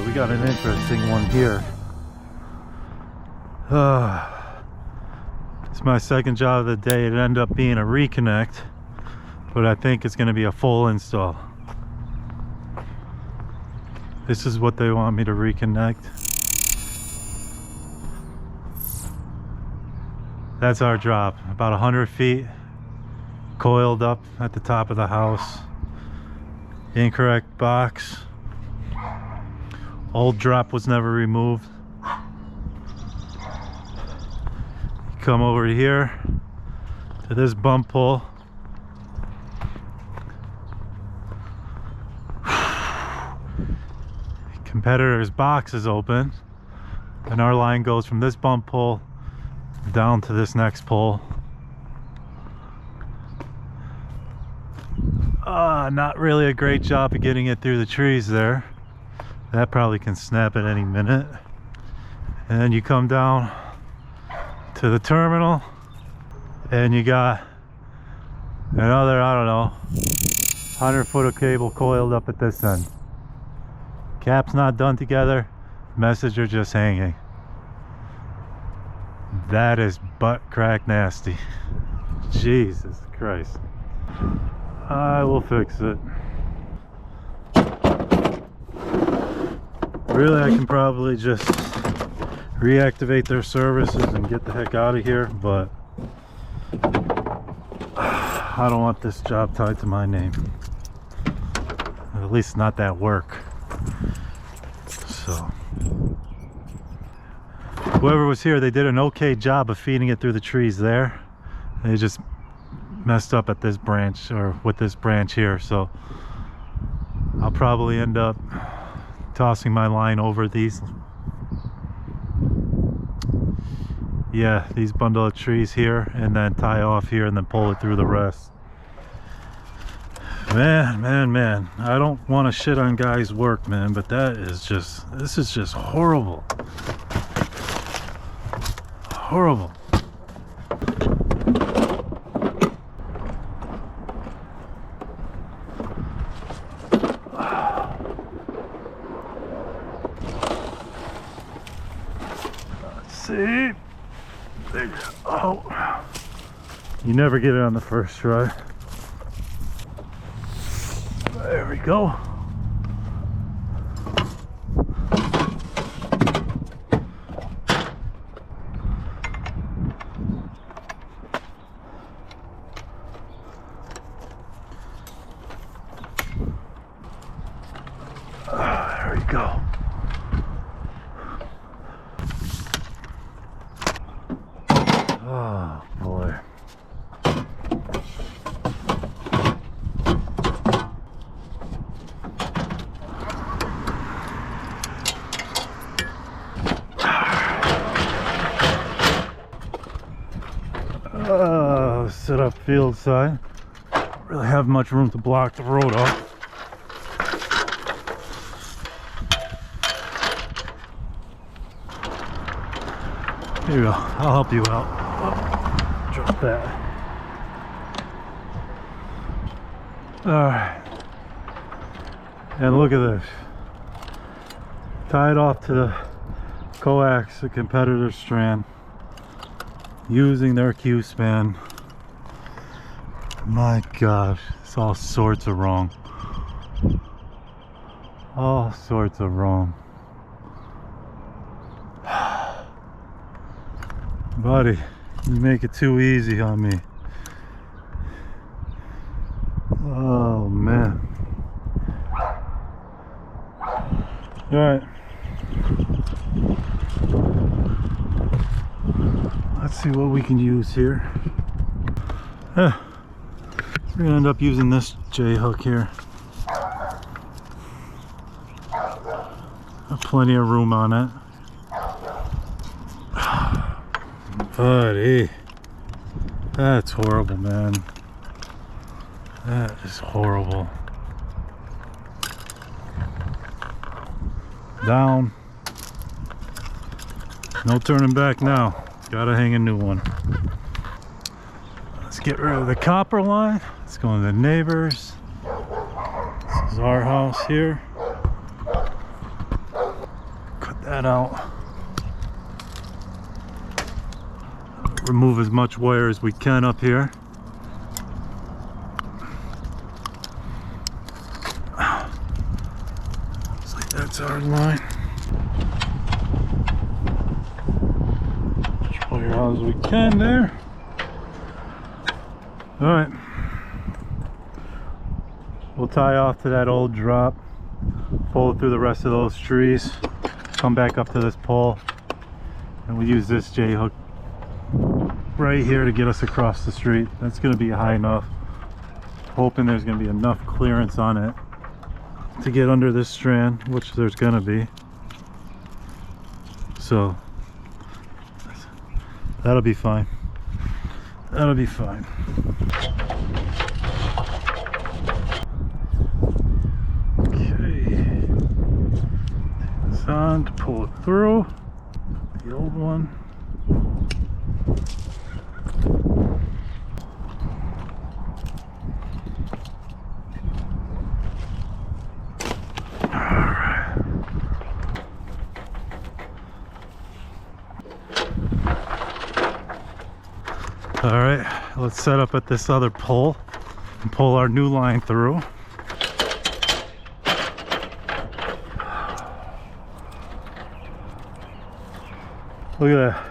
boy, we got an interesting one here. It's my second job of the day. It ended up being a reconnect, but I think it's going to be a full install. This is what they want me to reconnect. That's our drop, about 100 feet, coiled up at the top of the house. Incorrect box. Old drop was never removed. Come over here to this bump pull. Competitor's box is open, and our line goes from this bump pull down to this next pull. Not really a great job of getting it through the trees there. That probably can snap at any minute. And then you come down to the terminal and you got another, I don't know, 100 foot of cable coiled up at this end. Cap's not done together, message are just hanging. That is butt crack nasty. Jesus Christ. I will fix it. Really, I can probably just reactivate their services and get the heck out of here, but I don't want this job tied to my name. At least not that work. So whoever was here, they did an okay job of feeding it through the trees there. They just messed up at this branch, or with this branch here, so I'll probably end up tossing my line over these, yeah, these bundle of trees here, and then tie off here and then pull it through the rest. Man, I don't want to shit on guys' work, man, but this is just horrible. Horrible. See? There. Oh, you never get it on the first try. There we go. There we go. Oh boy. Set up field side. Don't really have much room to block the road off. Here you go. I'll help you out. Oh, drop that. Alright. And look at this. Tied off to the coax, the competitor strand, using their Q-span. My gosh, it's all sorts of wrong. All sorts of wrong. Buddy, you make it too easy on me. Oh man. Alright. Let's see what we can use here. We're gonna end up using this J-hook here. Got plenty of room on it. Buddy, that's horrible, man. That is horrible. Down. No turning back now. Gotta hang a new one. Let's get rid of the copper line. Let's go to the neighbors. This is our house here. that out. Remove as much wire as we can up here. Looks like that's our line. Wire out as we can there. All right. We'll tie off to that old drop, pull it through the rest of those trees, come back up to this pole, and we'll use this J-hook right here to get us across the street. That's going to be high enough. Hoping there's going to be enough clearance on it to get under this strand, which there's going to be. So that'll be fine. That'll be fine. Okay. Take this on to pull it through. The old one. All right, let's set up at this other pole and pull our new line through. Look at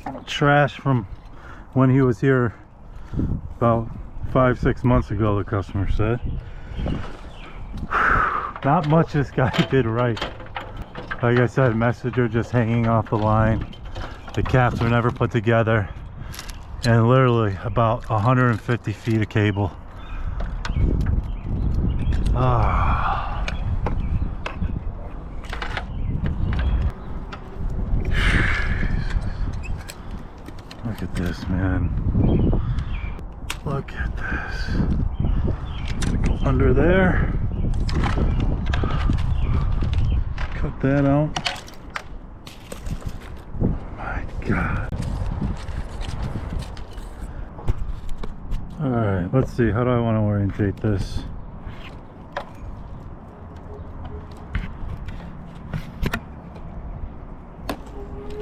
that trash from when he was here about 5-6 months ago, the customer said. Not much this guy did right. Like I said, messenger just hanging off the line. The caps were never put together, and literally about 150 feet of cable. Ah. Look at this, man. Look at this. Gonna go under there. Cut that out. God. All right, let's see. How do I want to orientate this?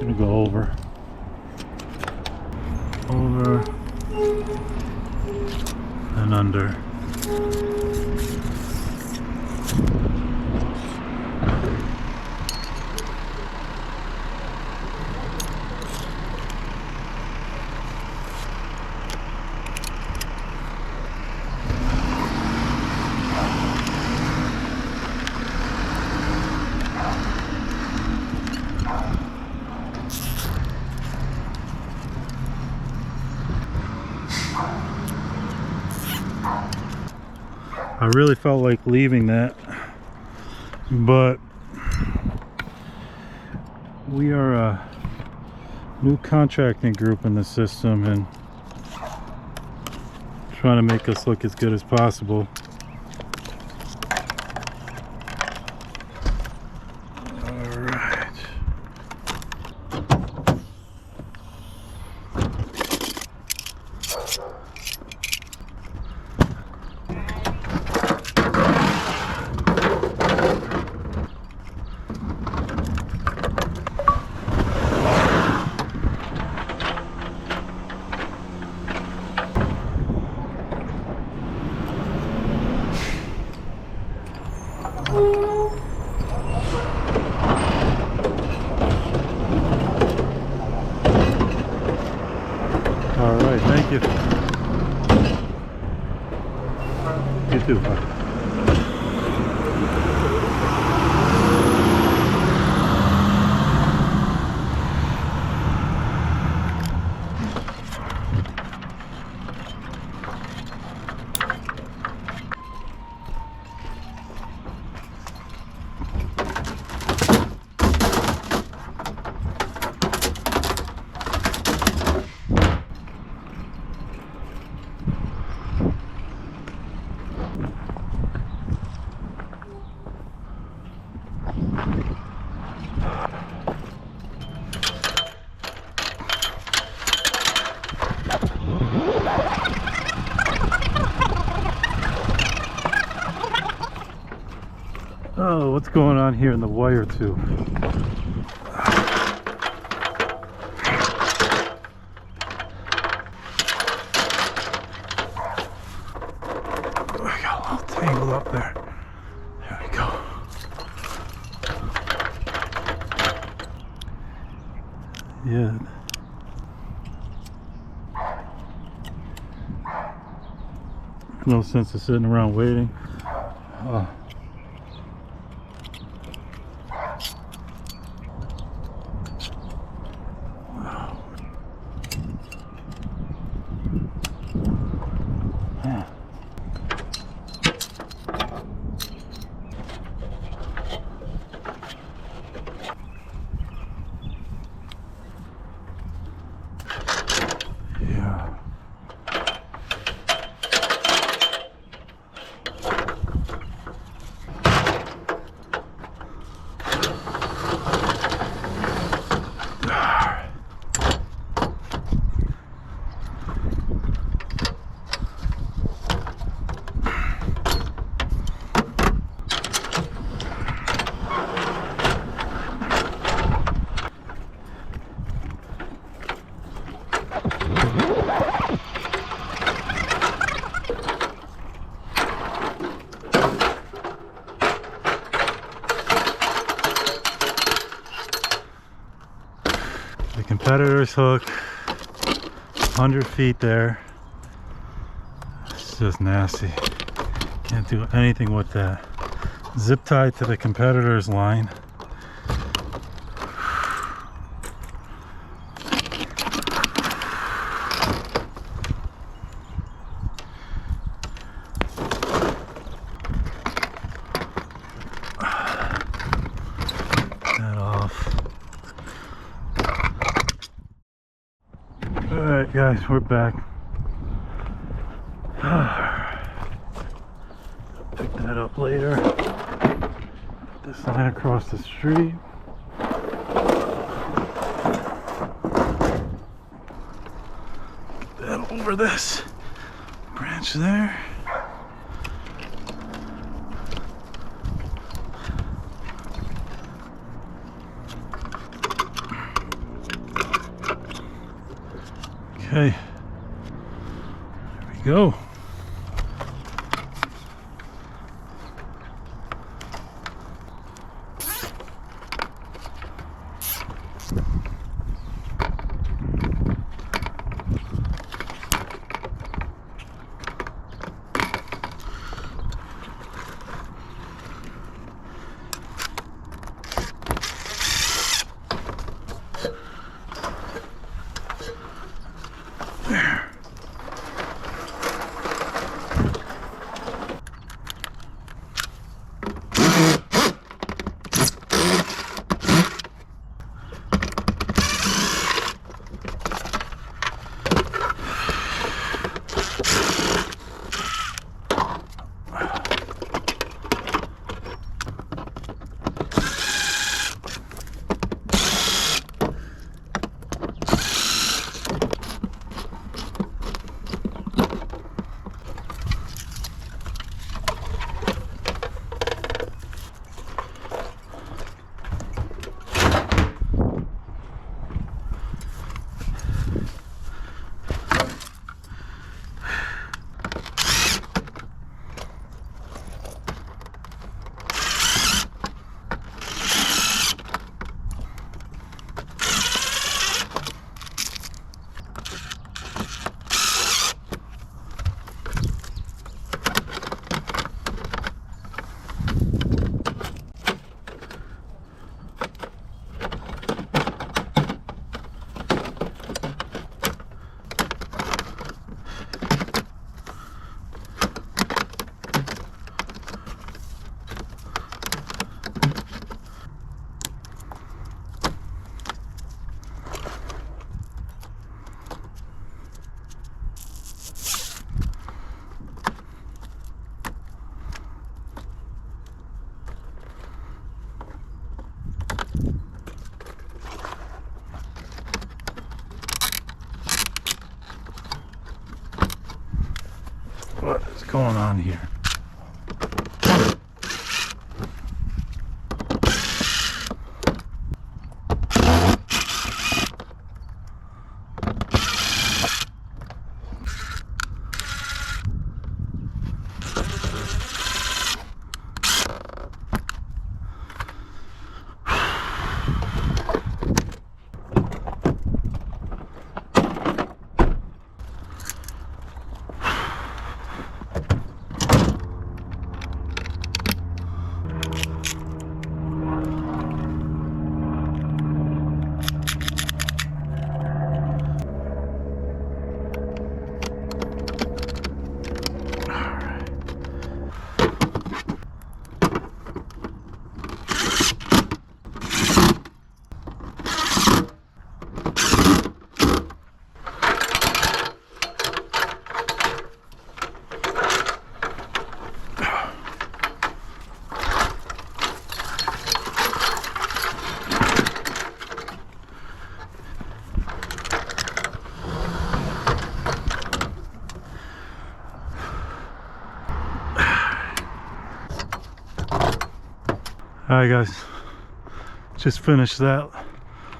I'm gonna go over, and under. I really felt like leaving that, but we are a new contracting group in the system and trying to make us look as good as possible. All right, thank you. You too. Bye. what's going on here in the wire tube? I got a little tangled up there. There we go. Yeah. No sense of sitting around waiting. The competitor's hook, 100 feet there. It's just nasty. Can't do anything with that. Zip tied to the competitor's line. That off. Alright guys, we're back. Pick that up later. Put this line across the street. Get that over this branch there. Okay, there we go. There. What is going on here? Alright guys, just finished that.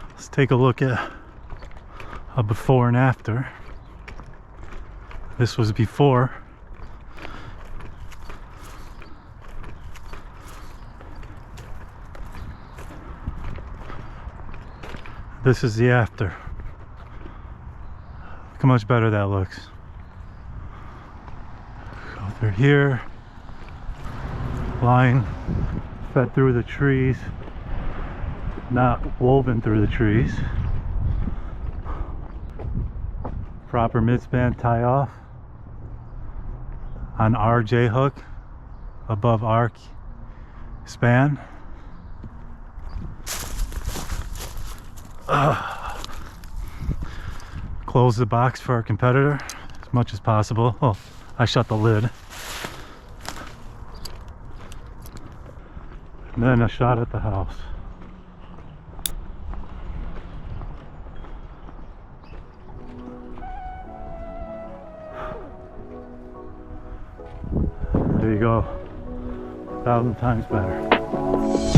Let's take a look at a before and after. This was before. This is the after. Look how much better that looks. Go through here. Line fed through the trees, not woven through the trees. Proper midspan tie off on our J hook above our span. Close the box for our competitor as much as possible. Oh, I shut the lid. And then a shot at the house. There you go. 1,000 times better.